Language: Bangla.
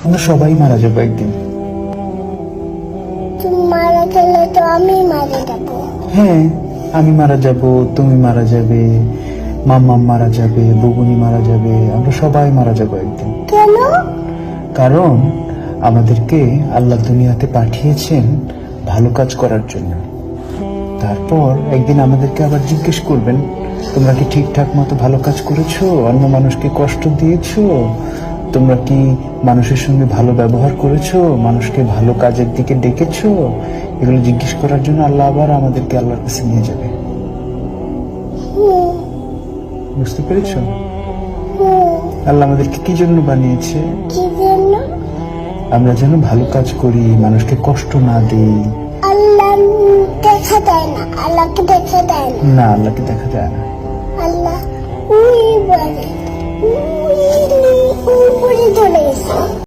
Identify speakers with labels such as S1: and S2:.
S1: আমরা সবাই মারা যাবো একদিন।
S2: তুমি মারা গেলে তো আমি মারা যাবো।
S1: হ্যাঁ, আমি মারা যাব, তুমি মারা যাবে, মাম্মা মারা যাবে, বুবুনি মারা যাবে, আমরা সবাই মারা যাবো একদিন।
S2: কেন?
S1: কারণ আমাদেরকে আল্লাহ দুনিয়াতে পাঠিয়েছেন ভালো কাজ করার জন্য। তারপর একদিন আমাদেরকে আবার জিজ্ঞেস করবেন, তোমরা কি ঠিকঠাক মতো ভালো কাজ করেছো? অন্য মানুষকে কষ্ট দিয়েছো? তোমরা কি মানুষের সঙ্গে ভালো ব্যবহার করেছো? মানুষকে ভালো কাজের দিকে ডেকেছো? এগুলো জিজ্ঞেস করার জন্য আল্লাহ আবার আমাদেরকে আল্লাহর কাছে নিয়ে যাবে। বুঝতে পেরেছো? আল্লাহ আমাদেরকে কি জন্য বানিয়েছে?
S2: কি জন্য?
S1: আমরা যেন ভালো কাজ করি, মানুষকে কষ্ট না দিই।
S2: আল্লাহ দেখা দেয় না, আল্লাহকে দেখা দেয় না।
S1: না, আল্লাহকে দেখা যায় না।
S2: আল্লাহ ওই বলে, ওই উপরে চলে গেছে।